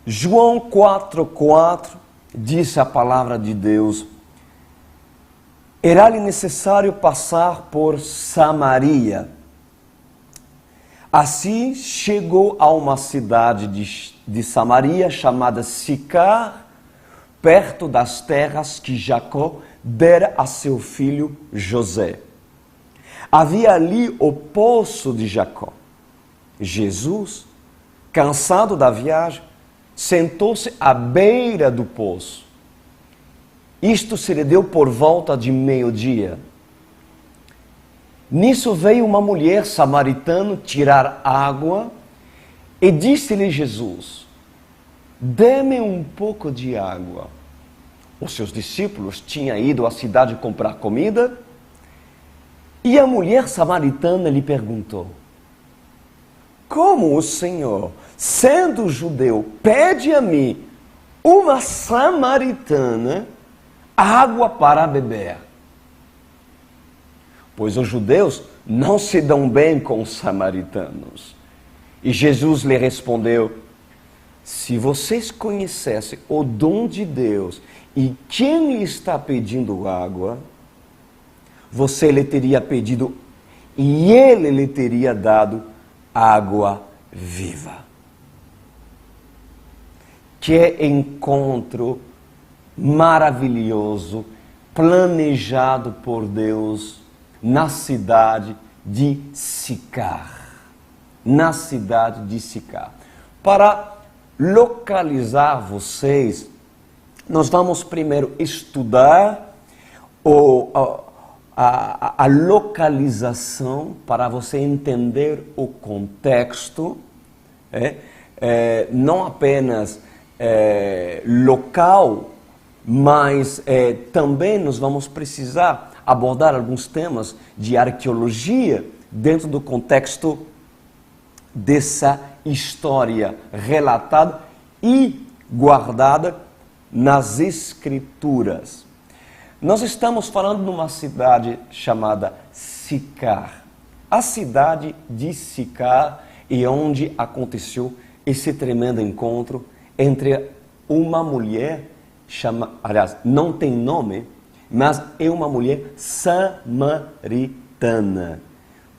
João 4,4 diz a palavra de Deus: era-lhe necessário passar por Samaria. Assim chegou a uma cidade de Samaria chamada Sicar, perto das terras que Jacó dera a seu filho José. Havia ali o poço de Jacó. Jesus, cansado da viagem, sentou-se à beira do poço. Isto se lhe deu por volta de meio-dia. Nisso veio uma mulher samaritana tirar água e disse-lhe Jesus: dê-me um pouco de água. Os seus discípulos tinham ido à cidade comprar comida e a mulher samaritana lhe perguntou: como o Senhor, sendo judeu, pede a mim, uma samaritana, água para beber? Pois os judeus não se dão bem com os samaritanos. E Jesus lhe respondeu: se vocês conhecessem o dom de Deus e quem lhe está pedindo água, você lhe teria pedido e ele lhe teria dado água viva. Que encontro maravilhoso, planejado por Deus na cidade de Sicar. Na cidade de Sicar. Para localizar vocês, nós vamos primeiro estudar a localização para você entender o contexto, não apenas local, mas também nós vamos precisar abordar alguns temas de arqueologia dentro do contexto dessa história relatada e guardada nas Escrituras. Nós estamos falando de uma cidade chamada Sicar. A cidade de Sicar é onde aconteceu esse tremendo encontro entre uma mulher, aliás, não tem nome, mas é uma mulher samaritana,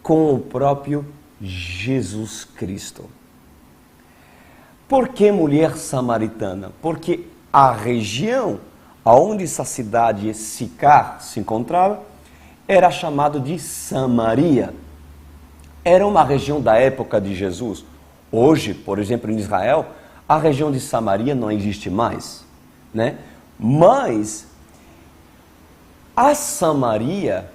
com o próprio Jesus Cristo. Por que mulher samaritana? Porque a região onde essa cidade Sicar se encontrava era chamado de Samaria. Era uma região da época de Jesus. Hoje, por exemplo, em Israel, a região de Samaria não existe mais, né? Mas a Samaria,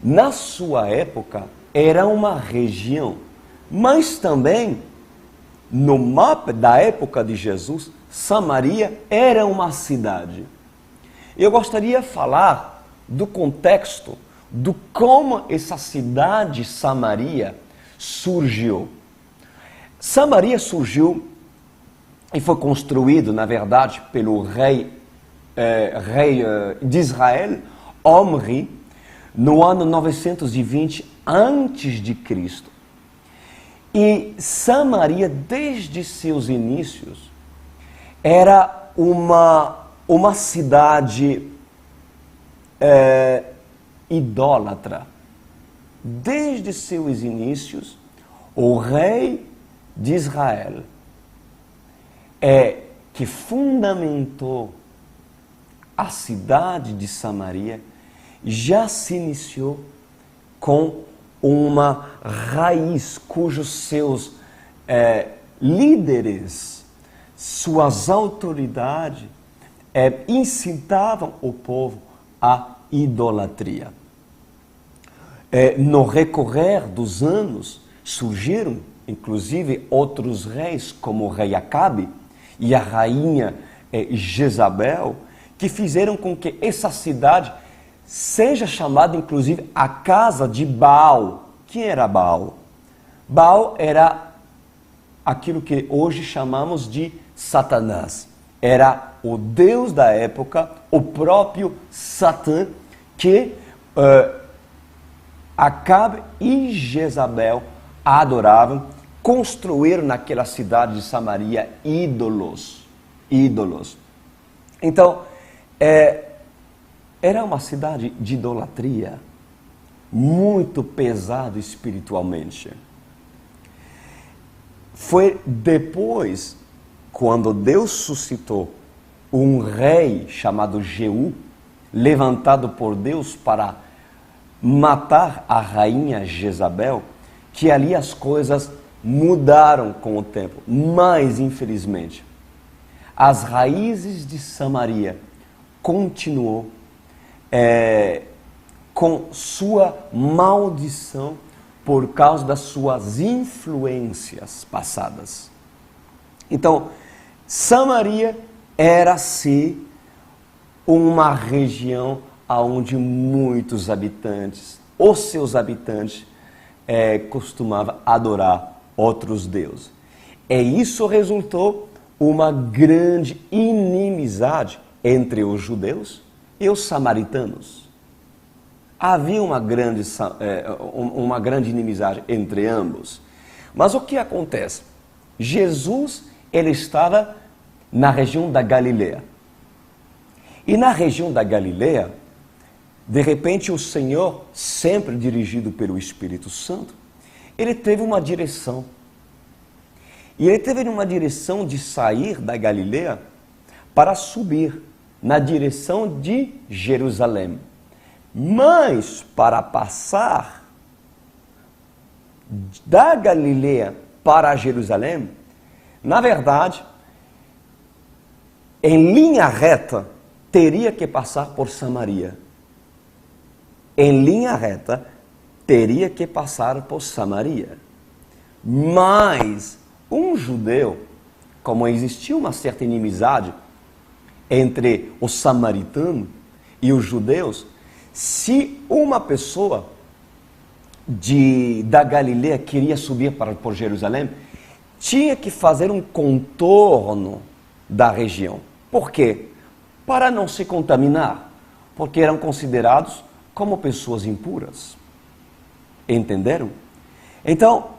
na sua época, era uma região, mas também, no mapa da época de Jesus, Samaria era uma cidade. Eu gostaria de falar do contexto, do como essa cidade Samaria surgiu. Samaria surgiu e foi construído, na verdade, pelo rei de Israel, Omri, no ano 920 a.C. E Samaria, desde seus inícios, era uma cidade idólatra. Desde seus inícios, o rei de Israel que fundamentou a cidade de Samaria já se iniciou com uma raiz cujos seus líderes, suas autoridades incitavam o povo à idolatria. No recorrer dos anos surgiram inclusive outros reis como o rei Acabe e a rainha Jezabel, que fizeram com que essa cidade seja chamada inclusive a casa de Baal. Quem era Baal? Baal era aquilo que hoje chamamos de Satanás. Era o Deus da época, o próprio Satã, que Acabe e Jezabel adoravam construir naquela cidade de Samaria ídolos. Ídolos. Então, era uma cidade de idolatria, muito pesado espiritualmente. Foi depois, quando Deus suscitou um rei chamado Jeú, levantado por Deus para matar a rainha Jezabel, que ali as coisas mudaram com o tempo. Mas, infelizmente, as raízes de Samaria continuou com sua maldição por causa das suas influências passadas. Então, Samaria era sim uma região onde muitos habitantes, os seus habitantes, costumavam adorar outros deuses. E isso resultou uma grande inimizade entre os judeus e os samaritanos. Havia uma grande inimizade entre ambos. Mas o que acontece? Jesus, ele estava na região da Galileia. E na região da Galileia, de repente o Senhor, sempre dirigido pelo Espírito Santo, ele teve uma direção. E ele teve uma direção de sair da Galileia para subir na direção de Jerusalém. Mas para passar da Galileia para Jerusalém, na verdade, em linha reta, teria que passar por Samaria. Em linha reta, teria que passar por Samaria. Mas um judeu, como existia uma certa inimizade entre os samaritanos e os judeus, se uma pessoa da Galileia queria subir por Jerusalém, tinha que fazer um contorno da região. Por quê? Para não se contaminar, porque eram considerados como pessoas impuras. Entenderam? Então,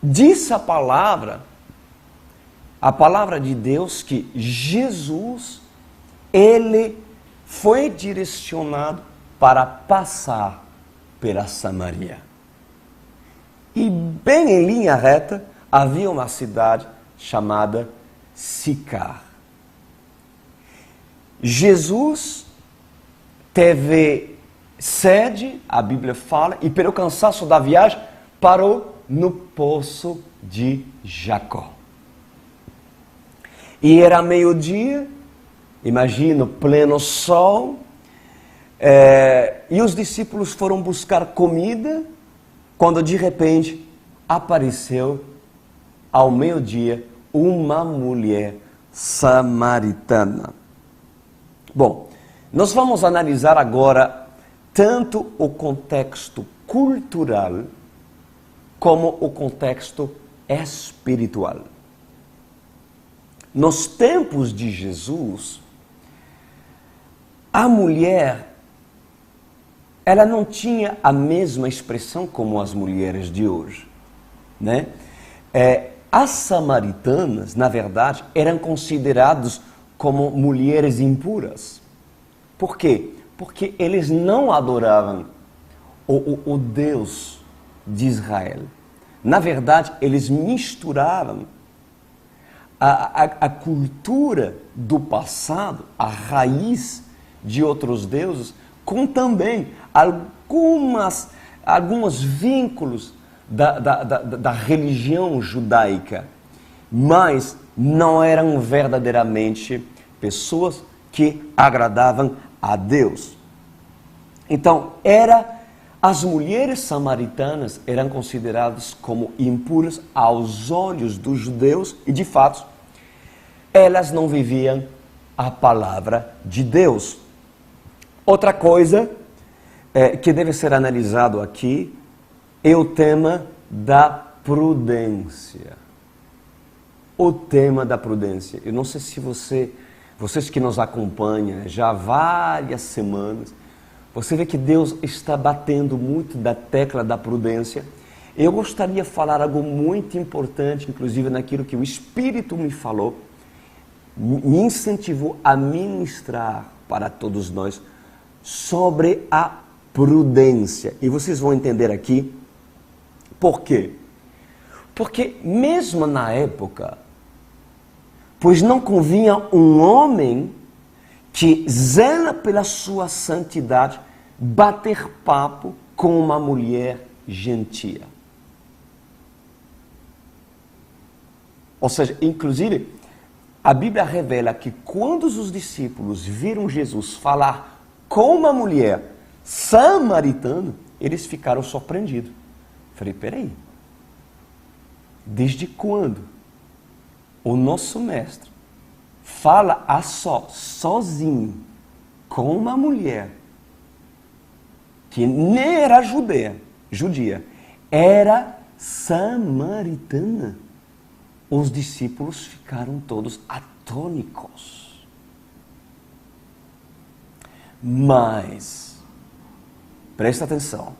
diz a palavra de Deus, que Jesus, ele foi direcionado para passar pela Samaria. E bem em linha reta, havia uma cidade chamada Sicar. Jesus teve sede, a Bíblia fala, e pelo cansaço da viagem, parou no poço de Jacó. E era meio-dia, imagina, pleno sol, e os discípulos foram buscar comida, quando de repente apareceu, ao meio-dia, uma mulher samaritana. Bom, nós vamos analisar agora tanto o contexto cultural como o contexto espiritual. Nos tempos de Jesus, a mulher, ela não tinha a mesma expressão como as mulheres de hoje, né? As samaritanas, na verdade, eram consideradas como mulheres impuras. Por quê? Porque eles não adoravam o Deus de Israel. Na verdade, eles misturavam a cultura do passado, a raiz de outros deuses, com também alguns vínculos da religião judaica, mas não eram verdadeiramente pessoas que agradavam a Deus. Então, as mulheres samaritanas eram consideradas como impuras aos olhos dos judeus e, de fato, elas não viviam a palavra de Deus. Outra coisa que deve ser analisado aqui é o tema da prudência. O tema da prudência. Eu não sei se vocês que nos acompanham já há várias semanas, Você vê que Deus está batendo muito da tecla da prudência. Eu gostaria de falar algo muito importante, inclusive naquilo que o Espírito me falou, me incentivou a ministrar para todos nós sobre a prudência. E vocês vão entender aqui por quê. Porque mesmo na época, pois não convinha um homem que zela pela sua santidade bater papo com uma mulher gentia. Ou seja, inclusive, a Bíblia revela que quando os discípulos viram Jesus falar com uma mulher samaritana, eles ficaram surpreendidos. Falei, peraí, desde quando o nosso mestre fala sozinho com uma mulher que nem era judia, era samaritana? Os discípulos ficaram todos atônicos. Mas, presta atenção,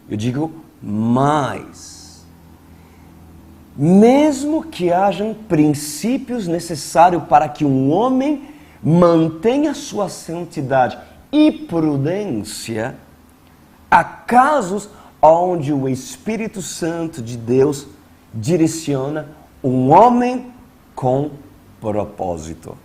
eu digo mais, mesmo que hajam princípios necessários para que um homem mantenha sua santidade e prudência, há casos onde o Espírito Santo de Deus direciona um homem com propósito.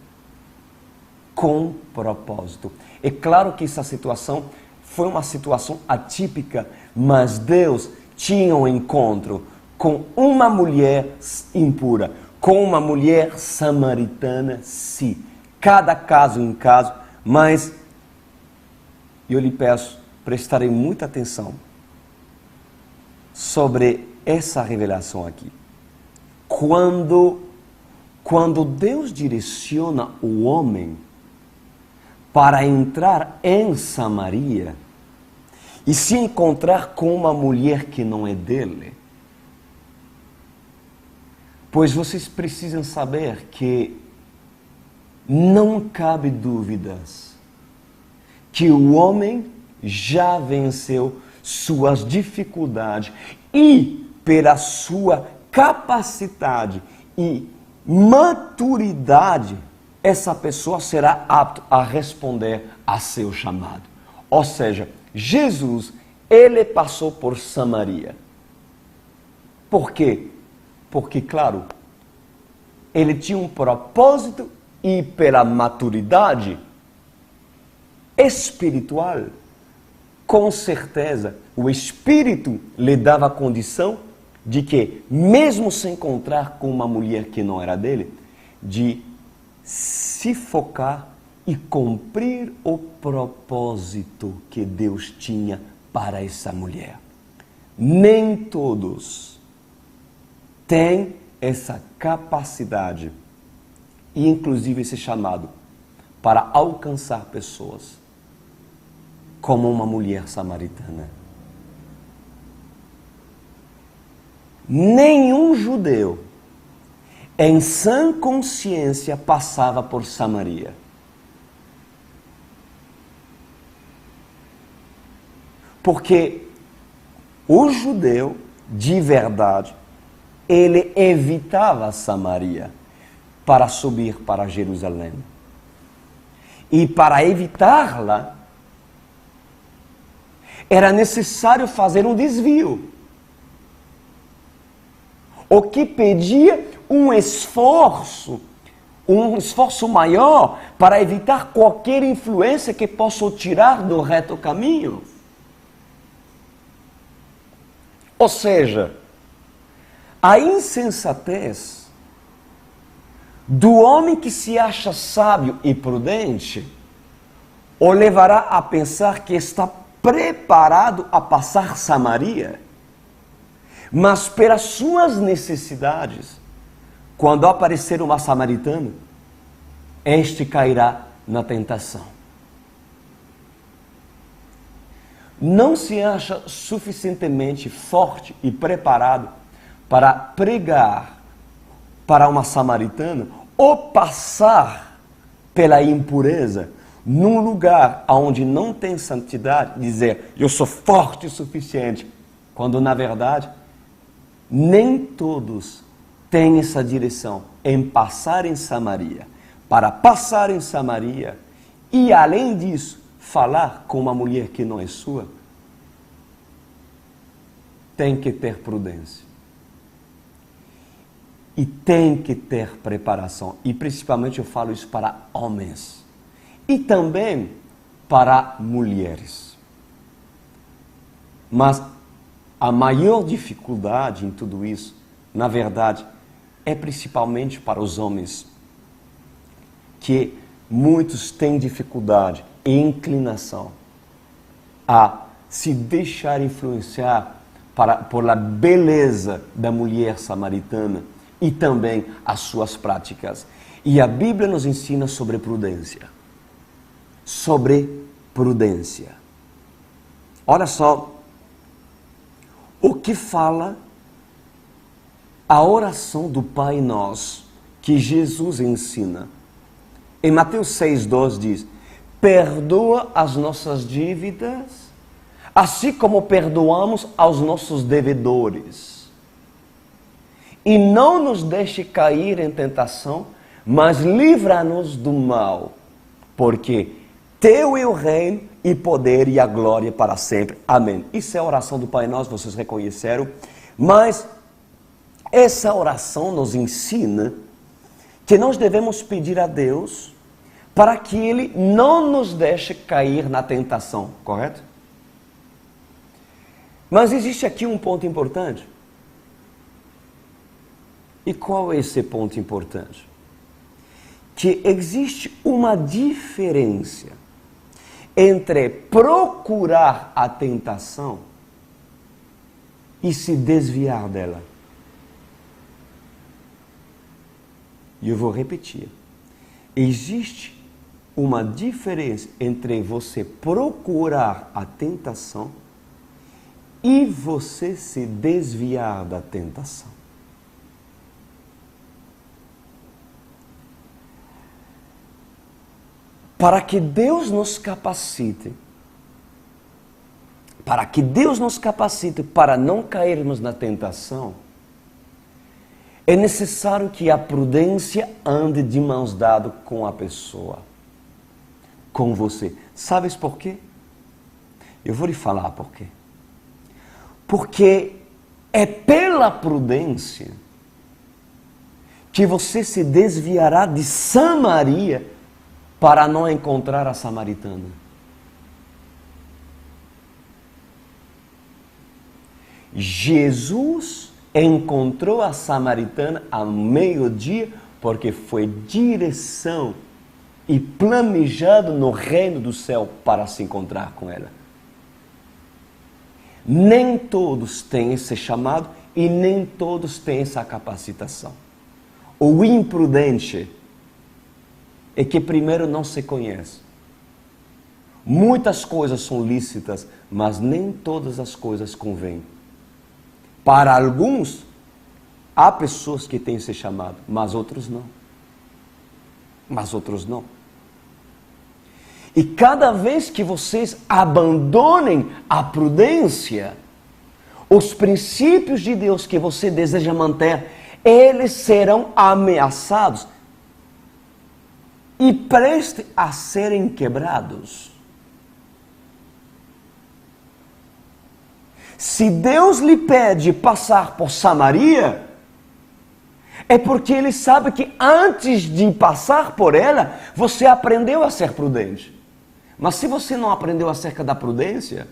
Com propósito. É claro que essa situação foi uma situação atípica, mas Deus tinha um encontro com uma mulher impura, com uma mulher samaritana, sim. Cada caso em caso, mas eu lhe peço, prestarem muita atenção sobre essa revelação aqui. Quando Deus direciona o homem para entrar em Samaria e se encontrar com uma mulher que não é dele, pois vocês precisam saber que não cabe dúvidas que o homem já venceu suas dificuldades e pela sua capacidade e maturidade, essa pessoa será apta a responder a seu chamado. Ou seja, Jesus, ele passou por Samaria. Por quê? Porque, claro, ele tinha um propósito e pela maturidade espiritual, com certeza, o Espírito lhe dava a condição de que, mesmo se encontrar com uma mulher que não era dele, de se focar e cumprir o propósito que Deus tinha para essa mulher. Nem todos têm essa capacidade e, inclusive, esse chamado para alcançar pessoas como uma mulher samaritana. Nenhum judeu em sã consciência passava por Samaria. Porque o judeu, de verdade, ele evitava Samaria para subir para Jerusalém. E para evitá-la, era necessário fazer um desvio. O que pedia um esforço maior para evitar qualquer influência que possa o tirar do reto caminho. Ou seja, a insensatez do homem que se acha sábio e prudente o levará a pensar que está preparado a passar Samaria, mas pelas suas necessidades, quando aparecer uma samaritana, este cairá na tentação. Não se acha suficientemente forte e preparado para pregar para uma samaritana ou passar pela impureza num lugar onde não tem santidade, dizer, eu sou forte o suficiente, quando na verdade, nem todos têm essa direção em passar em Samaria. Para passar em Samaria e, além disso, falar com uma mulher que não é sua, tem que ter prudência. E tem que ter preparação. E principalmente eu falo isso para homens. E também para mulheres. Mas a maior dificuldade em tudo isso, na verdade, é principalmente para os homens. Que muitos têm dificuldade e inclinação a se deixar influenciar por a beleza da mulher samaritana e também as suas práticas. E a Bíblia nos ensina sobre prudência. Sobre prudência. Olha só o que fala a oração do Pai Nosso que Jesus ensina. Em Mateus 6,12 diz, perdoa as nossas dívidas, assim como perdoamos aos nossos devedores. E não nos deixe cair em tentação, mas livra-nos do mal, porque teu é o reino e poder e a glória para sempre. Amém. Isso é a oração do Pai Nosso, vocês reconheceram. Mas essa oração nos ensina que nós devemos pedir a Deus para que Ele não nos deixe cair na tentação, correto? Mas existe aqui um ponto importante. E qual é esse ponto importante? Que existe uma diferença entre procurar a tentação e se desviar dela. E eu vou repetir. Existe uma diferença entre você procurar a tentação e você se desviar da tentação. Para que Deus nos capacite, para não cairmos na tentação, é necessário que a prudência ande de mãos dadas com a pessoa, com você. Sabes por quê? Eu vou lhe falar por quê. Porque é pela prudência que você se desviará de Samaria para não encontrar a samaritana. Jesus encontrou a samaritana ao meio-dia porque foi direção e planejado no reino do céu para se encontrar com ela. Nem todos têm esse chamado e nem todos têm essa capacitação. O imprudente é que primeiro não se conhece. Muitas coisas são lícitas, mas nem todas as coisas convêm. Para alguns, há pessoas que têm esse chamado, mas outros não. E cada vez que vocês abandonem a prudência, os princípios de Deus que você deseja manter, eles serão ameaçados e prestes a serem quebrados. Se Deus lhe pede passar por Samaria, é porque Ele sabe que antes de passar por ela, você aprendeu a ser prudente. Mas se você não aprendeu acerca da prudência,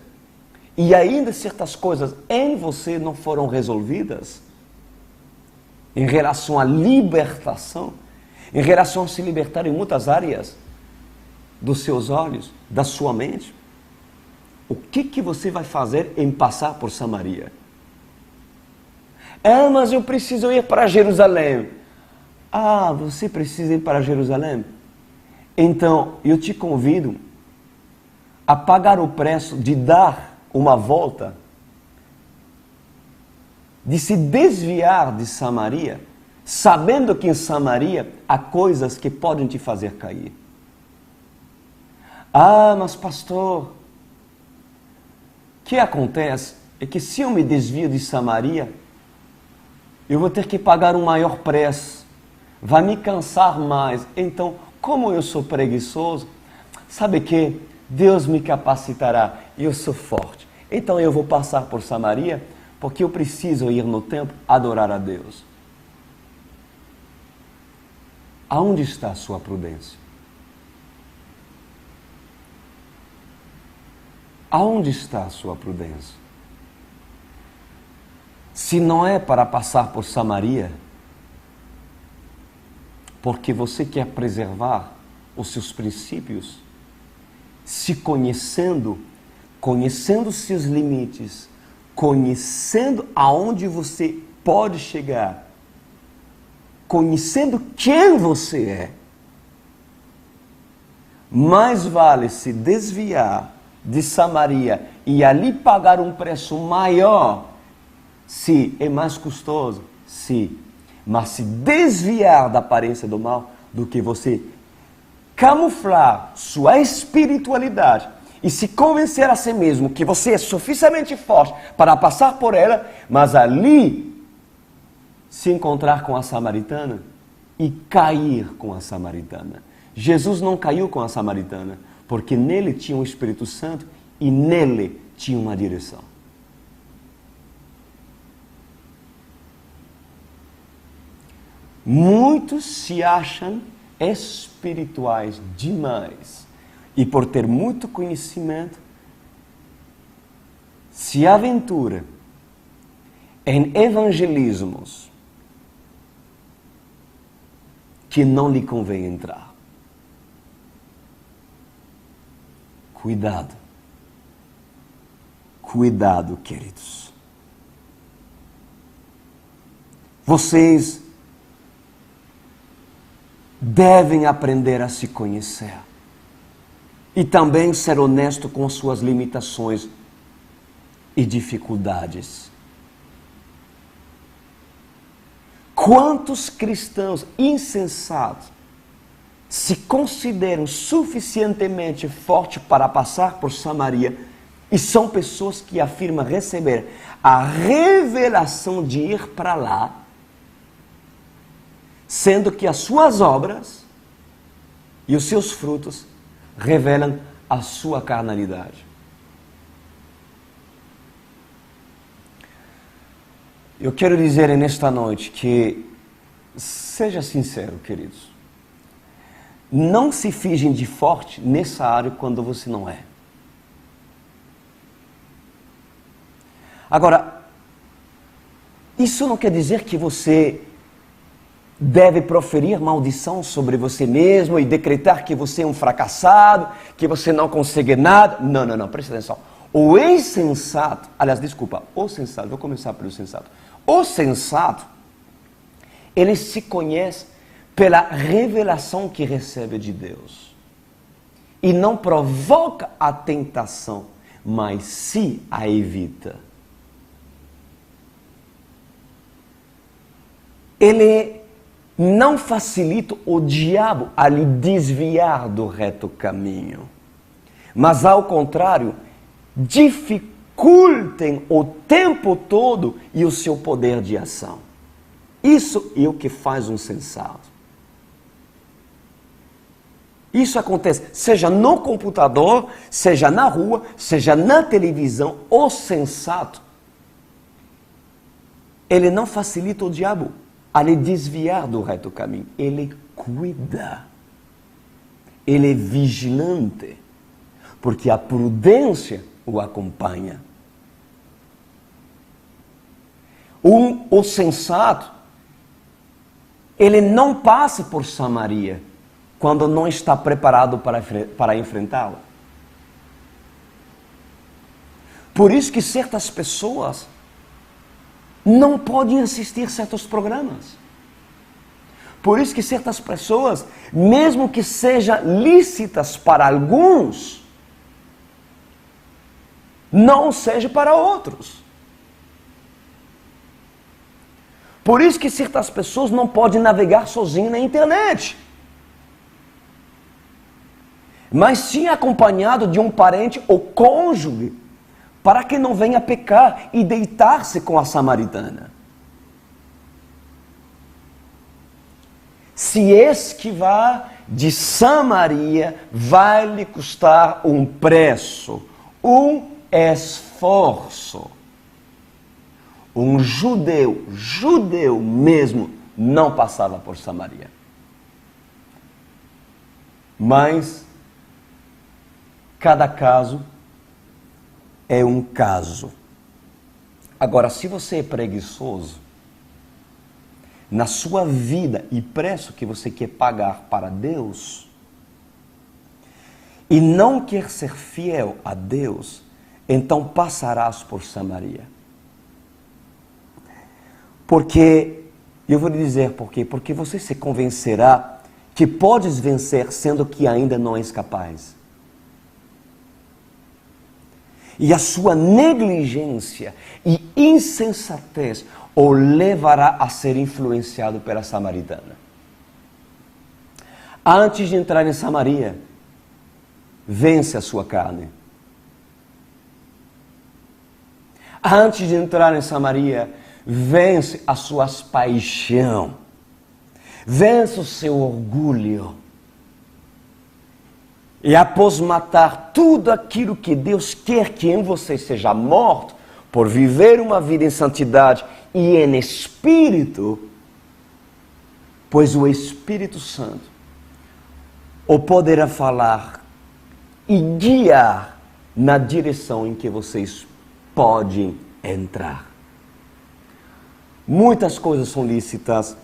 e ainda certas coisas em você não foram resolvidas, em relação à libertação, em relação a se libertar em muitas áreas dos seus olhos, da sua mente, o que você vai fazer em passar por Samaria? Mas eu preciso ir para Jerusalém. Você precisa ir para Jerusalém? Então, eu te convido a pagar o preço de dar uma volta, de se desviar de Samaria, sabendo que em Samaria há coisas que podem te fazer cair. Ah, mas pastor, o que acontece é que se eu me desvio de Samaria, eu vou ter que pagar um maior preço, vai me cansar mais. Então, como eu sou preguiçoso, sabe que Deus me capacitará e eu sou forte. Então eu vou passar por Samaria porque eu preciso ir no templo adorar a Deus. Aonde está a sua prudência? Aonde está a sua prudência? Se não é para passar por Samaria, porque você quer preservar os seus princípios, se conhecendo seus limites, conhecendo aonde você pode chegar, conhecendo quem você é, mais vale se desviar de Samaria e ali pagar um preço maior, se é mais custoso, mas se desviar da aparência do mal, do que você camuflar sua espiritualidade e se convencer a si mesmo que você é suficientemente forte para passar por ela, mas ali se encontrar com a samaritana e cair com a samaritana. Jesus não caiu com a samaritana, porque nele tinha o Espírito Santo e nele tinha uma direção. Muitos se acham espirituais demais e por ter muito conhecimento se aventura em evangelismos que não lhe convém entrar. Cuidado. Cuidado, queridos. Vocês devem aprender a se conhecer e também ser honesto com suas limitações e dificuldades. Quantos cristãos insensatos se consideram suficientemente fortes para passar por Samaria e são pessoas que afirmam receber a revelação de ir para lá, sendo que as suas obras e os seus frutos revelam a sua carnalidade. Eu quero dizer nesta noite que, seja sincero, queridos, não se fingem de forte nessa área quando você não é. Agora, isso não quer dizer que você deve proferir maldição sobre você mesmo e decretar que você é um fracassado, que você não consegue nada. Não, presta atenção. O insensato, o sensato, vou começar pelo sensato. O sensato, ele se conhece pela revelação que recebe de Deus. E não provoca a tentação, mas se a evita. Ele não facilita o diabo a lhe desviar do reto caminho, mas ao contrário, dificultem o tempo todo e o seu poder de ação. Isso é o que faz um sensato. Isso acontece, seja no computador, seja na rua, seja na televisão. O sensato, ele não facilita o diabo a lhe desviar do reto caminho. Ele cuida. Ele é vigilante. Porque a prudência o acompanha. O sensato, ele não passa por Samaria quando não está preparado para enfrentá-la. Por isso que certas pessoas não podem assistir certos programas. Por isso que certas pessoas, mesmo que sejam lícitas para alguns, não seja para outros. Por isso que certas pessoas não podem navegar sozinhas na internet. mas sim acompanhado de um parente ou cônjuge, para que não venha pecar e deitar-se com a samaritana. Se esquivar de Samaria vai lhe custar um preço, um esforço. Um judeu mesmo, não passava por Samaria. Mas cada caso é um caso. Agora, se você é preguiçoso, na sua vida e preço que você quer pagar para Deus, e não quer ser fiel a Deus, então passarás por Samaria. Porque, eu vou lhe dizer por quê, porque você se convencerá que podes vencer sendo que ainda não és capaz. E a sua negligência e insensatez o levará a ser influenciado pela samaritana. Antes de entrar em Samaria, vence a sua carne. Antes de entrar em Samaria, vence as suas paixões. Vence o seu orgulho. E após matar tudo aquilo que Deus quer que em você seja morto, por viver uma vida em santidade e em espírito, pois o Espírito Santo o poderá falar e guiar na direção em que vocês podem entrar. Muitas coisas são lícitas,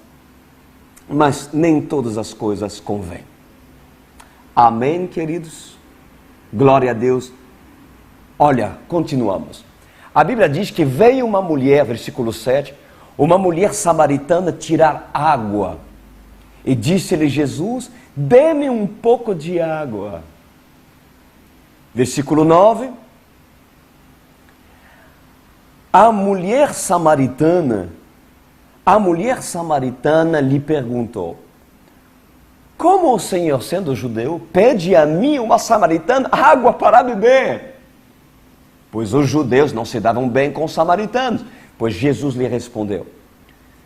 mas nem todas as coisas convêm. Amém, queridos? Glória a Deus. Olha, continuamos. A Bíblia diz que veio uma mulher, versículo 7, uma mulher samaritana tirar água. E disse-lhe Jesus, dê-me um pouco de água. Versículo 9. A mulher samaritana lhe perguntou, como o Senhor, sendo judeu, pede a mim, uma samaritana, água para beber? Pois os judeus não se davam bem com os samaritanos. Pois Jesus lhe respondeu,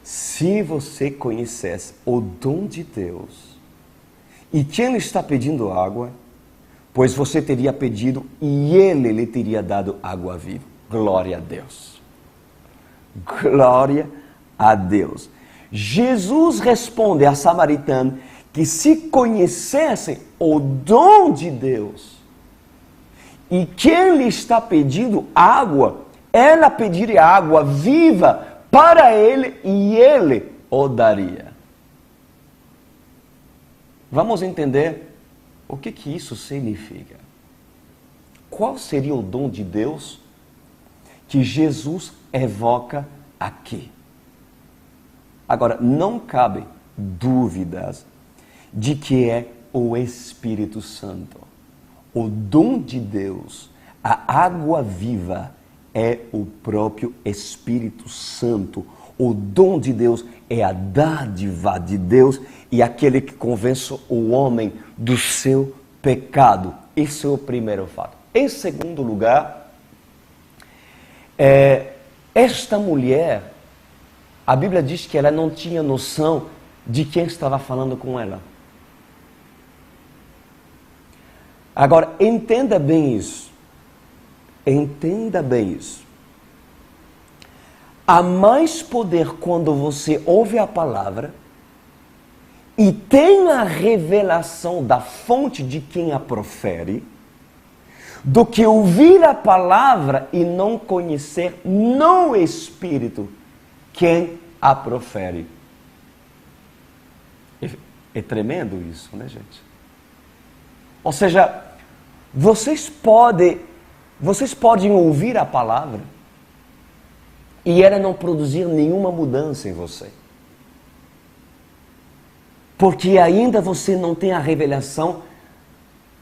se você conhecesse o dom de Deus, e quem lhe está pedindo água, pois você teria pedido e ele lhe teria dado água viva. Glória a Deus. Glória a Deus. Jesus responde a samaritana que se conhecessem o dom de Deus, e quem lhe está pedindo água, ela pediria água viva para ele e ele o daria. Vamos entender o que isso significa. Qual seria o dom de Deus que Jesus evoca aqui? Agora, não cabe dúvidas de que é o Espírito Santo. O dom de Deus, a água viva, é o próprio Espírito Santo. O dom de Deus é a dádiva de Deus e aquele que convence o homem do seu pecado. Esse é o primeiro fato. Em segundo lugar, esta mulher, a Bíblia diz que ela não tinha noção de quem estava falando com ela. Agora, entenda bem isso. Entenda bem isso. Há mais poder quando você ouve a palavra e tem a revelação da fonte de quem a profere, do que ouvir a palavra e não conhecer no Espírito quem a profere. É tremendo isso, né, gente? Ou seja, vocês podem ouvir a palavra e ela não produzir nenhuma mudança em você. Porque ainda você não tem a revelação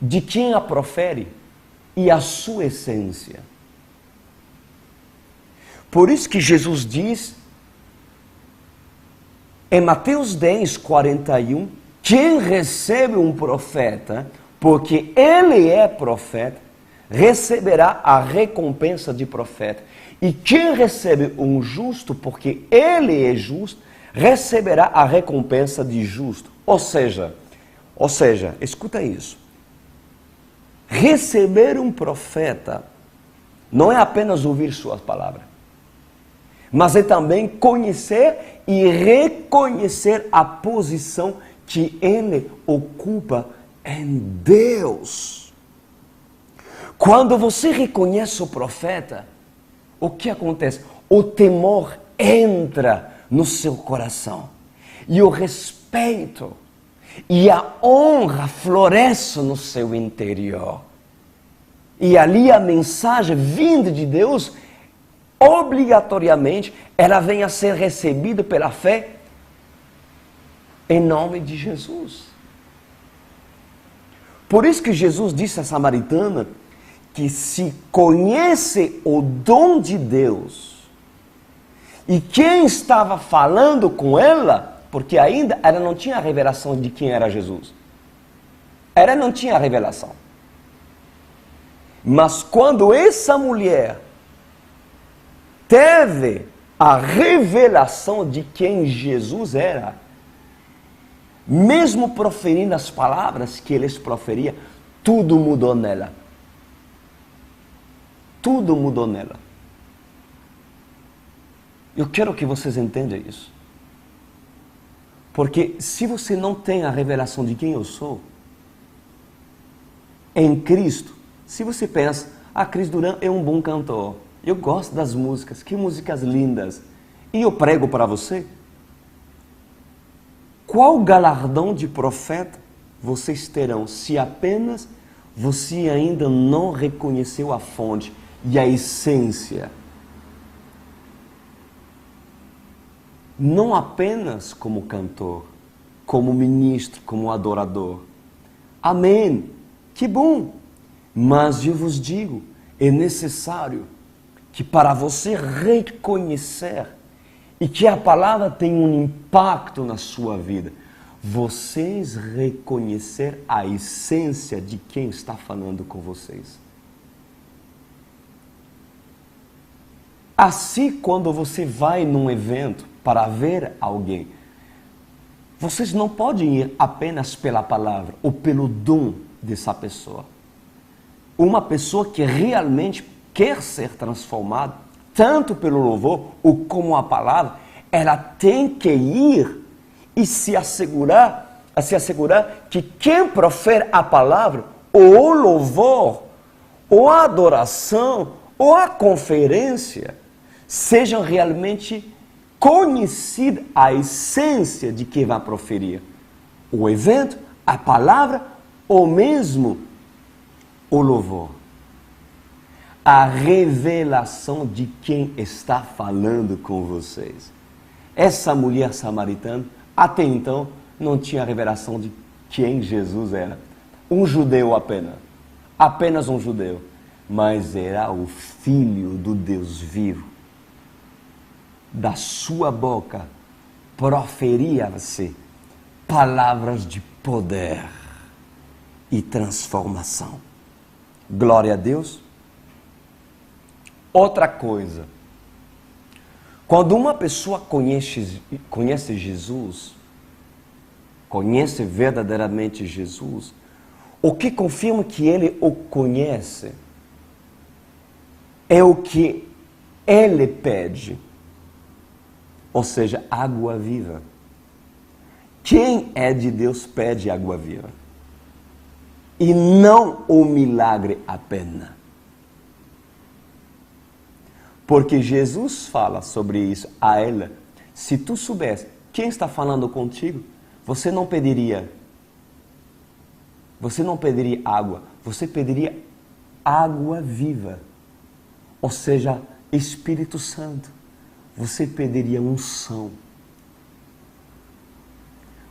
de quem a profere e a sua essência. Por isso que Jesus diz em Mateus 10, 41, quem recebe um profeta porque ele é profeta, receberá a recompensa de profeta. E quem recebe um justo, porque ele é justo, receberá a recompensa de justo. Ou seja, escuta isso. Receber um profeta não é apenas ouvir suas palavras, mas é também conhecer e reconhecer a posição que ele ocupa em Deus. Quando você reconhece o profeta, o que acontece? O temor entra no seu coração. E o respeito e a honra florescem no seu interior. E ali a mensagem vinda de Deus, obrigatoriamente, ela vem a ser recebida pela fé em nome de Jesus. Por isso que Jesus disse à samaritana que se conhece o dom de Deus e quem estava falando com ela, porque ainda ela não tinha a revelação de quem era Jesus. Ela não tinha a revelação. Mas quando essa mulher teve a revelação de quem Jesus era, mesmo proferindo as palavras que eles proferiam, tudo mudou nela. Tudo mudou nela. Eu quero que vocês entendam isso. Porque se você não tem a revelação de quem eu sou, em Cristo, se você pensa, Cris Duran é um bom cantor, eu gosto das músicas, que músicas lindas, e eu prego para você, qual galardão de profeta vocês terão se apenas você ainda não reconheceu a fonte e a essência? Não apenas como cantor, como ministro, como adorador. Amém. Que bom. Mas eu vos digo, é necessário que para você reconhecer e que a palavra tenha um impacto na sua vida, vocês reconhecer a essência de quem está falando com vocês. Assim, quando você vai num evento para ver alguém, vocês não podem ir apenas pela palavra ou pelo dom dessa pessoa. Uma pessoa que realmente quer ser transformada, tanto pelo louvor ou como a palavra, ela tem que ir e se assegurar que quem profere a palavra, ou o louvor, ou a adoração, ou a conferência, sejam realmente conhecida a essência de quem vai proferir o evento, a palavra ou mesmo o louvor. A revelação de quem está falando com vocês. Essa mulher samaritana, até então, não tinha revelação de quem Jesus era. Um judeu apenas um judeu, mas era o Filho do Deus vivo. Da sua boca proferia-se palavras de poder e transformação. Glória a Deus. Outra coisa, quando uma pessoa conhece Jesus, conhece verdadeiramente Jesus, o que confirma que ele o conhece é o que ele pede. Ou seja, água viva. Quem é de Deus pede água viva. E não o milagre apenas. Porque Jesus fala sobre isso a ela. Se tu soubesse quem está falando contigo, você não pediria água, você pediria água viva. Ou seja, Espírito Santo. Você pediria unção.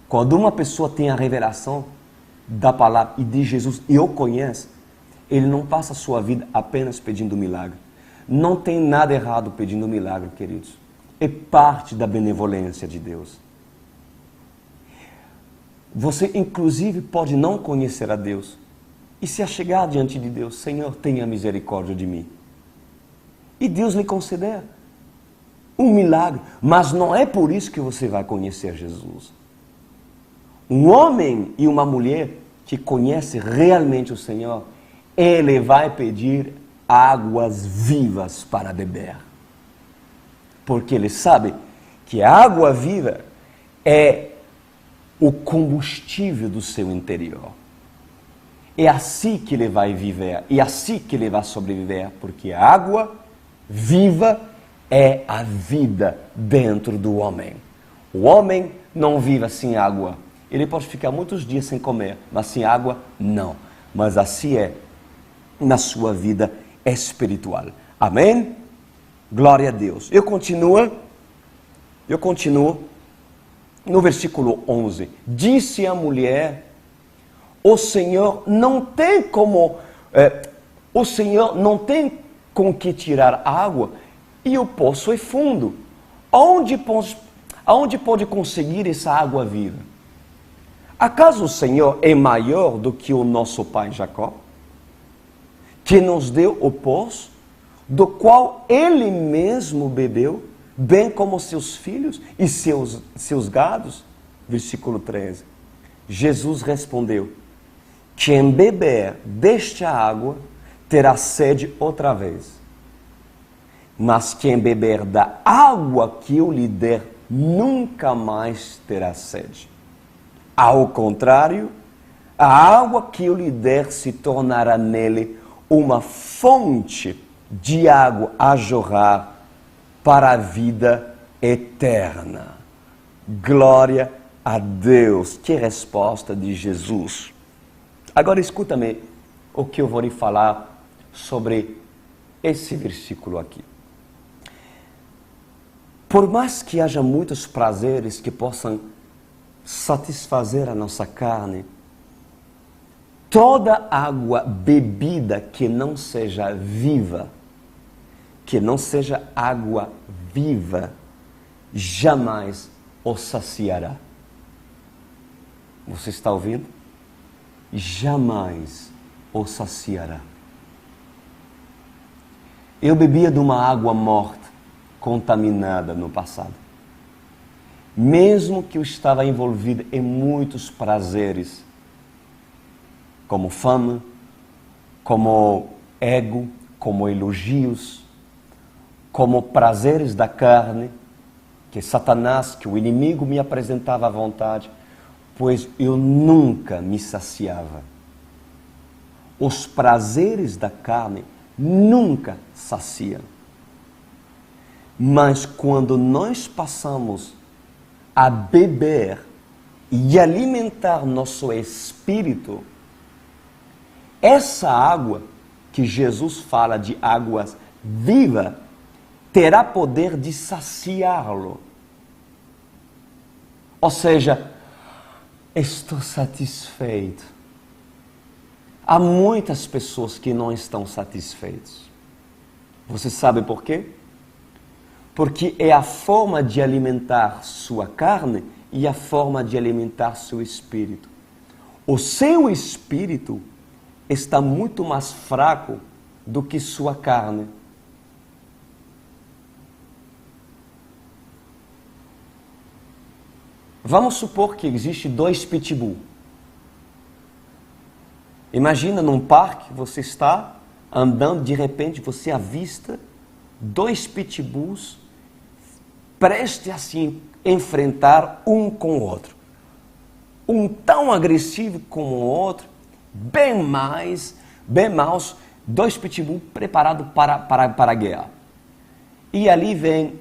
Quando uma pessoa tem a revelação da palavra e de Jesus e o conhece, ele não passa a sua vida apenas pedindo milagre. Não tem nada errado pedindo milagre, queridos. É parte da benevolência de Deus. Você, inclusive, pode não conhecer a Deus, e se achegar diante de Deus: Senhor, tenha misericórdia de mim. E Deus lhe conceder um milagre. Mas não é por isso que você vai conhecer Jesus. Um homem e uma mulher que conhece realmente o Senhor, ele vai pedir águas vivas para beber. Porque ele sabe que a água viva é o combustível do seu interior. É assim que ele vai viver, e assim que ele vai sobreviver, porque a água viva é a vida dentro do homem. O homem não vive sem água. Ele pode ficar muitos dias sem comer, mas sem água, não. Mas assim é na sua vida espiritual. Amém? Glória a Deus. Eu continuo no versículo 11. Disse a mulher: o Senhor não tem com que tirar água, e o poço é fundo. Aonde pode conseguir essa água viva? Acaso o Senhor é maior do que o nosso pai Jacó, que nos deu o poço, do qual ele mesmo bebeu, bem como seus filhos e seus gados? Versículo 13. Jesus respondeu: quem beber desta água terá sede outra vez. Mas quem beber da água que eu lhe der, nunca mais terá sede. Ao contrário, a água que eu lhe der se tornará nele uma fonte de água a jorrar para a vida eterna. Glória a Deus. Que resposta de Jesus. Agora escuta-me o que eu vou lhe falar sobre esse versículo aqui. Por mais que haja muitos prazeres que possam satisfazer a nossa carne, toda água bebida que não seja viva, que não seja água viva, jamais o saciará. Você está ouvindo? Jamais o saciará. Eu bebia de uma água morta, contaminada no passado. Mesmo que eu estava envolvido em muitos prazeres, como fama, como ego, como elogios, como prazeres da carne, que Satanás, que o inimigo me apresentava à vontade, pois eu nunca me saciava. Os prazeres da carne nunca saciam. Mas quando nós passamos a beber e alimentar nosso espírito, essa água que Jesus fala de águas vivas, terá poder de saciá-lo. Ou seja, estou satisfeito. Há muitas pessoas que não estão satisfeitas. Você sabe por quê? Porque é a forma de alimentar sua carne e a forma de alimentar seu espírito. O seu espírito está muito mais fraco do que sua carne. Vamos supor que existe 2 pitbull. Imagina num parque, você está andando, de repente você avista 2 pitbulls prestes a se enfrentar um com o outro. Um tão agressivo como o outro, bem maus, 2 pitbulls preparados para a guerra. E ali vem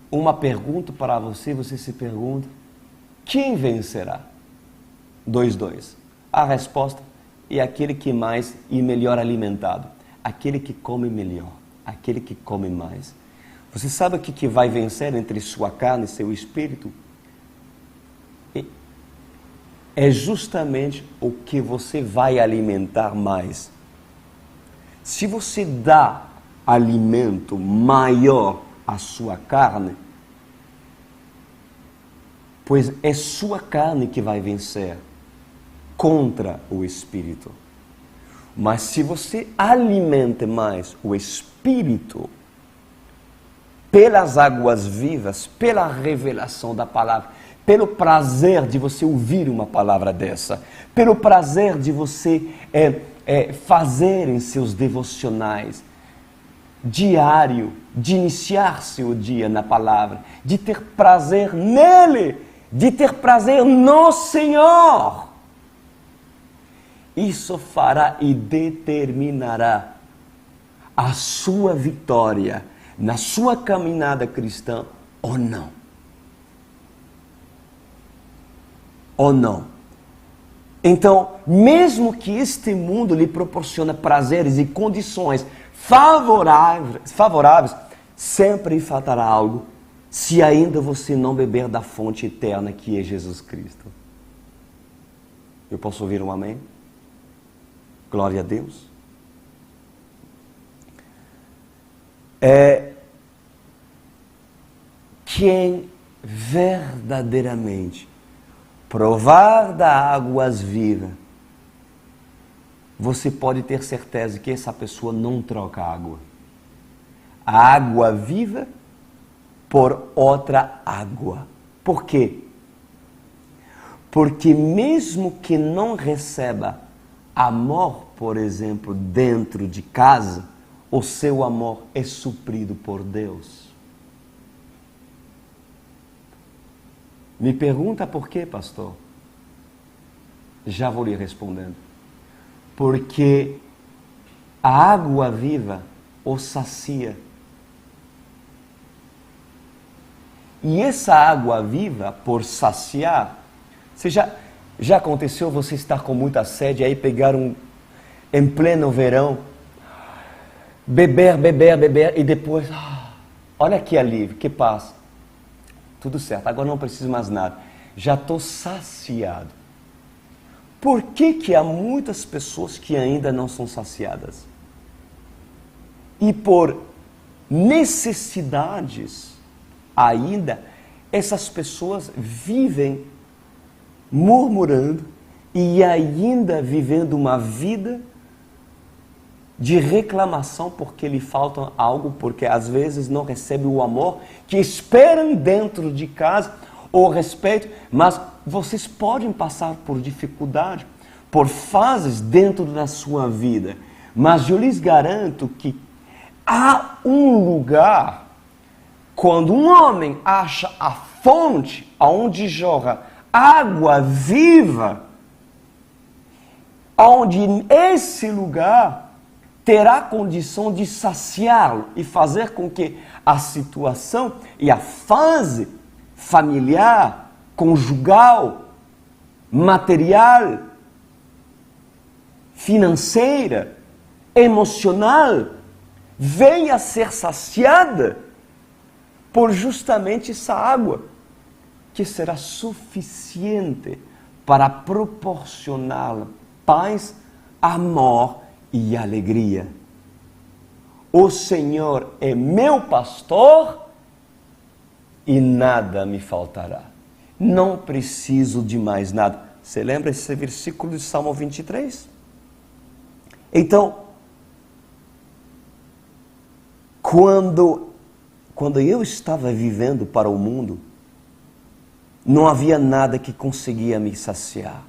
uma pergunta para você, você se pergunta: quem vencerá? 2-2. A resposta é aquele que mais e melhor alimentado, aquele que come melhor, aquele que come mais. Você sabe o que vai vencer entre sua carne e seu espírito? É justamente o que você vai alimentar mais. Se você dá alimento maior à sua carne, pois é sua carne que vai vencer contra o espírito. Mas se você alimenta mais o Espírito pelas águas vivas, pela revelação da palavra, pelo prazer de você ouvir uma palavra dessa, pelo prazer de você fazer em seus devocionais, diário, de iniciar seu dia na palavra, de ter prazer nele, de ter prazer no Senhor. Isso fará e determinará a sua vitória na sua caminhada cristã ou não. Ou não. Então, mesmo que este mundo lhe proporcione prazeres e condições favoráveis, sempre faltará algo se ainda você não beber da fonte eterna que é Jesus Cristo. Eu posso ouvir um amém? Glória a Deus. Quem verdadeiramente provar das águas vivas, você pode ter certeza que essa pessoa não troca água. A água viva por outra água. Por quê? Porque mesmo que não receba amor, por exemplo, dentro de casa, o seu amor é suprido por Deus. Me pergunta por quê, pastor? Já vou lhe respondendo. Porque a água viva o sacia. E essa água viva, por saciar, já aconteceu você estar com muita sede, aí pegar em pleno verão, beber, e depois, olha que alívio, que paz. Tudo certo, agora não preciso mais nada. Já estou saciado. Por que há muitas pessoas que ainda não são saciadas? E por necessidades ainda, essas pessoas vivem murmurando e ainda vivendo uma vida de reclamação porque lhe falta algo, porque às vezes não recebe o amor que esperam dentro de casa, ou respeito, mas vocês podem passar por dificuldade, por fases dentro da sua vida, mas eu lhes garanto que há um lugar, quando um homem acha a fonte aonde jorra água viva, onde esse lugar terá condição de saciá-lo e fazer com que a situação e a fase familiar, conjugal, material, financeira, emocional, venha a ser saciada por justamente essa água, que será suficiente para proporcionar paz, amor e alegria. O Senhor é meu pastor e nada me faltará. Não preciso de mais nada. Você lembra esse versículo de Salmo 23? Então, quando eu estava vivendo para o mundo, não havia nada que conseguia me saciar.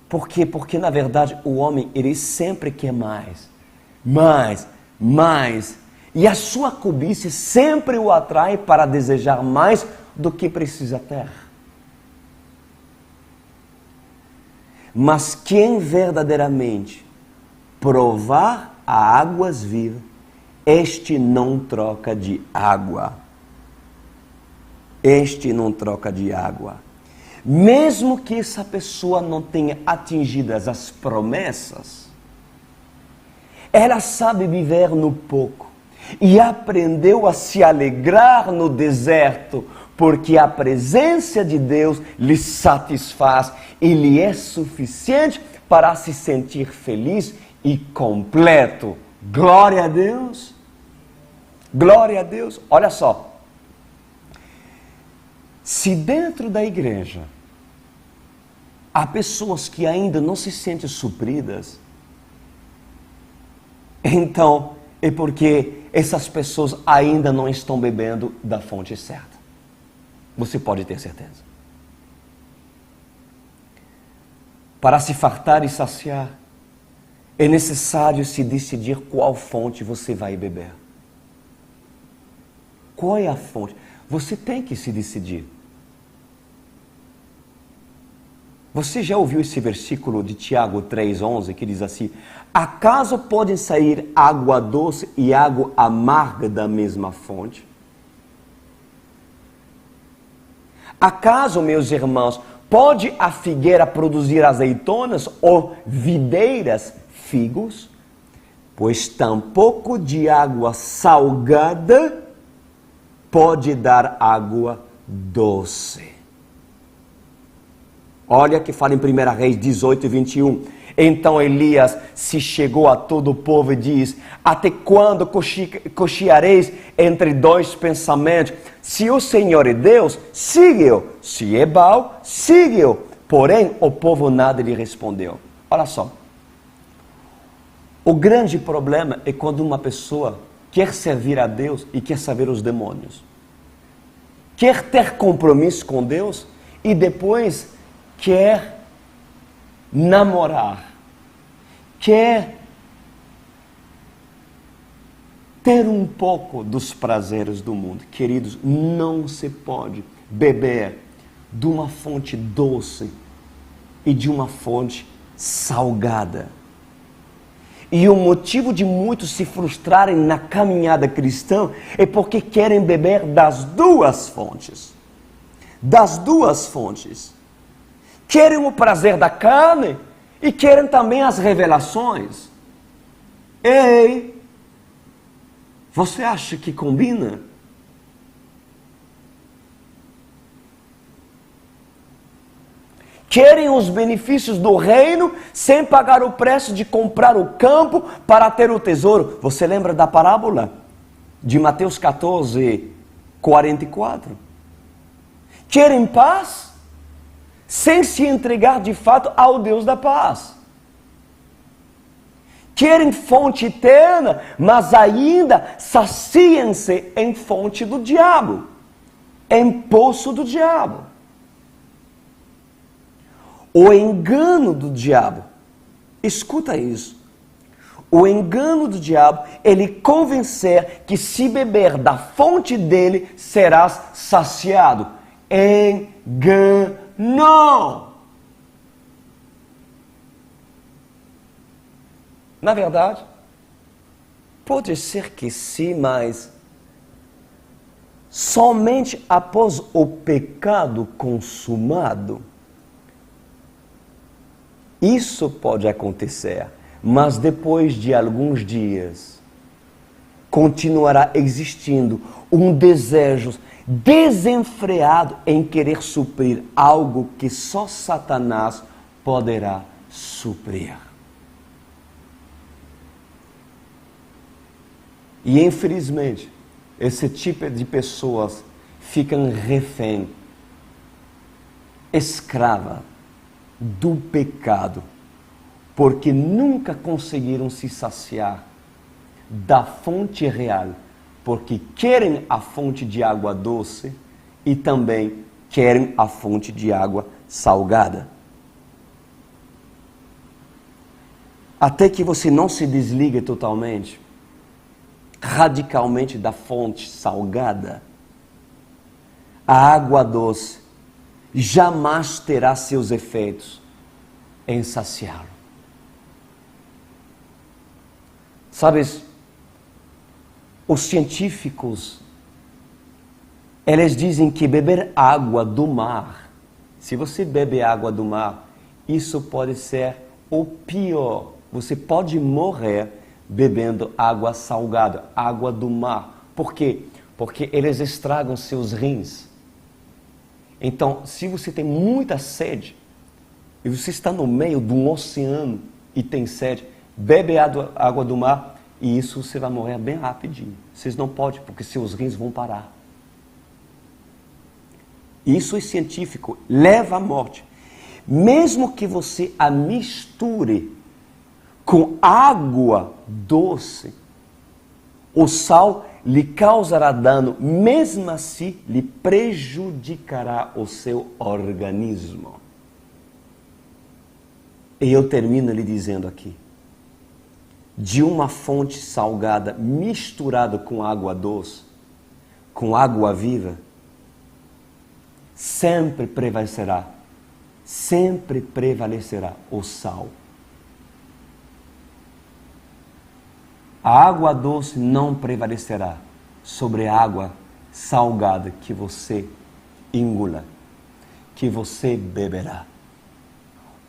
Por quê? Porque, na verdade, o homem, ele sempre quer mais. E a sua cobiça sempre o atrai para desejar mais do que precisa ter. Mas quem verdadeiramente provar a águas vivas, este não troca de água. Este não troca de água. Mesmo que essa pessoa não tenha atingido as promessas, ela sabe viver no pouco e aprendeu a se alegrar no deserto, porque a presença de Deus lhe satisfaz e lhe é suficiente para se sentir feliz e completo. Glória a Deus! Glória a Deus! Olha só, se dentro da igreja há pessoas que ainda não se sentem supridas. Então, é porque essas pessoas ainda não estão bebendo da fonte certa. Você pode ter certeza. Para se fartar e saciar, é necessário se decidir qual fonte você vai beber. Qual é a fonte? Você tem que se decidir. Você já ouviu esse versículo de Tiago 3,11 que diz assim: acaso podem sair água doce e água amarga da mesma fonte? Acaso, meus irmãos, pode a figueira produzir azeitonas ou videiras figos? Pois tampouco de água salgada pode dar água doce. Olha que fala em 1 Reis 18, 21. Então Elias se chegou a todo o povo e diz: até quando cocheareis entre dois pensamentos? Se o Senhor é Deus, siga-o. Se é Baal, siga-o. Porém, o povo nada lhe respondeu. Olha só. O grande problema é quando uma pessoa quer servir a Deus e quer servir os demônios. Quer ter compromisso com Deus e depois quer namorar, quer ter um pouco dos prazeres do mundo. Queridos, não se pode beber de uma fonte doce e de uma fonte salgada. E o motivo de muitos se frustrarem na caminhada cristã é porque querem beber das duas fontes. Das duas fontes. Querem o prazer da carne e querem também as revelações. Ei! Você acha que combina? Querem os benefícios do reino sem pagar o preço de comprar o campo para ter o tesouro. Você lembra da parábola de Mateus 14, 44? Querem paz sem se entregar de fato ao Deus da paz. Querem fonte eterna, mas ainda saciem-se em fonte do diabo, em poço do diabo. O engano do diabo, escuta isso, o engano do diabo é lhe convencer que se beber da fonte dele, serás saciado. Engano! Na verdade, pode ser que sim, mas somente após o pecado consumado, isso pode acontecer, mas depois de alguns dias, continuará existindo um desejo desenfreado em querer suprir algo que só Satanás poderá suprir. E infelizmente, esse tipo de pessoas ficam refém, escrava do pecado, porque nunca conseguiram se saciar da fonte real, porque querem a fonte de água doce e também querem a fonte de água salgada. Até que você não se desligue totalmente, radicalmente da fonte salgada, a água doce jamais terá seus efeitos em saciá-lo. Sabes, os científicos, eles dizem que beber água do mar, se você bebe água do mar, isso pode ser o pior. Você pode morrer bebendo água salgada, água do mar. Por quê? Porque eles estragam seus rins. Então, se você tem muita sede, e você está no meio de um oceano e tem sede, bebe água do mar, e isso você vai morrer bem rapidinho. Vocês não podem, porque seus rins vão parar. Isso é científico, leva à morte. mesmo que você a misture com água doce, o sal lhe causará dano, mesmo assim lhe prejudicará o seu organismo. E eu termino lhe dizendo aqui, de uma fonte salgada misturada com água doce, com água viva, sempre prevalecerá o sal. A água doce não prevalecerá sobre a água salgada que você engula, que você beberá.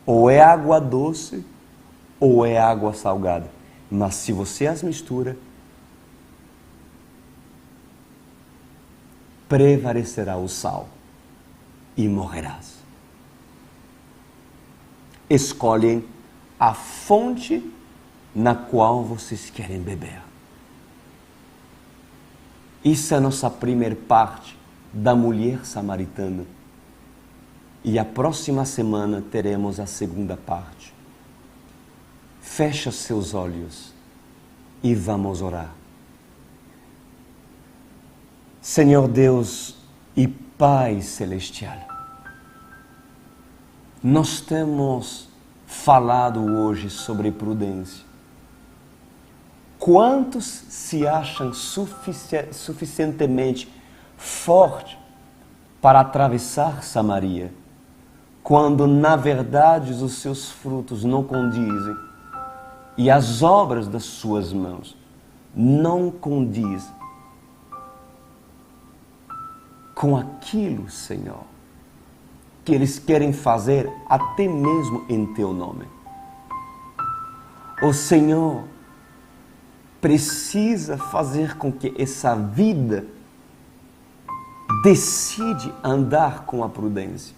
Ou é água doce, ou é água salgada. Mas se você as mistura, prevalecerá o sal e morrerás. Escolhem a fonte na qual vocês querem beber. Isso é a nossa primeira parte da mulher samaritana. E a próxima semana teremos a segunda parte. Fecha seus olhos e vamos orar. Senhor Deus e Pai Celestial, nós temos falado hoje sobre prudência. Quantos se acham suficientemente fortes para atravessar Samaria, quando na verdade os seus frutos não condizem e as obras das suas mãos não condizem com aquilo, Senhor, que eles querem fazer até mesmo em Teu nome. O Senhor precisa fazer com que essa vida decide andar com a prudência.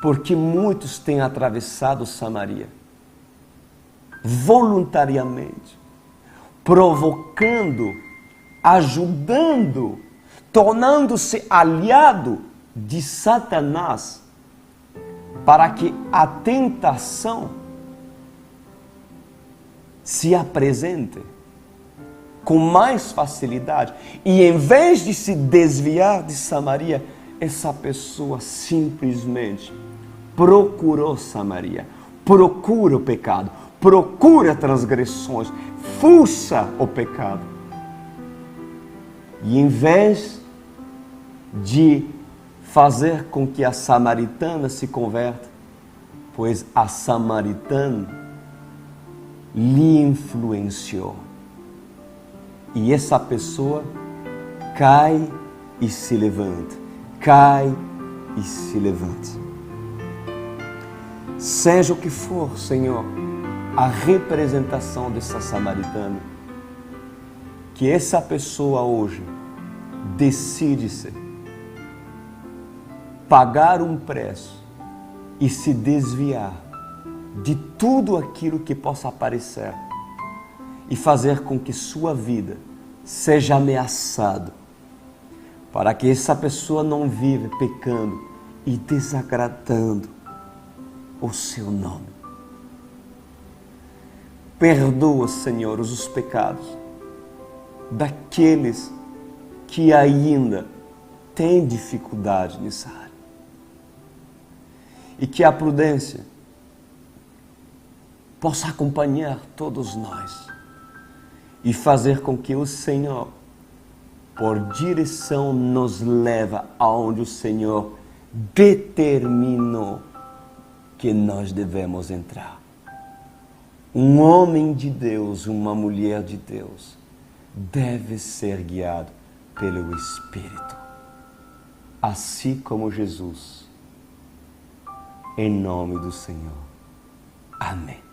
Porque muitos têm atravessado Samaria voluntariamente, provocando, ajudando, tornando-se aliado de Satanás, para que a tentação se apresente com mais facilidade. E em vez de se desviar de Samaria, essa pessoa simplesmente procurou Samaria, procura o pecado, procura transgressões, fuça o pecado. E em vez de fazer com que a samaritana se converta, pois a samaritana lhe influenciou. E essa pessoa cai e se levanta, cai e se levanta. Seja o que for, Senhor, a representação dessa samaritana, que essa pessoa hoje decide-se pagar um preço e se desviar de tudo aquilo que possa aparecer e fazer com que sua vida seja ameaçada, para que essa pessoa não viva pecando e desagradando o seu nome. Perdoa, Senhor, os pecados daqueles que ainda têm dificuldade nessa área. E que a prudência possa acompanhar todos nós e fazer com que o Senhor, por direção, nos leve aonde o Senhor determinou que nós devemos entrar. Um homem de Deus, uma mulher de Deus, deve ser guiado pelo Espírito, assim como Jesus. Em nome do Senhor. Amém.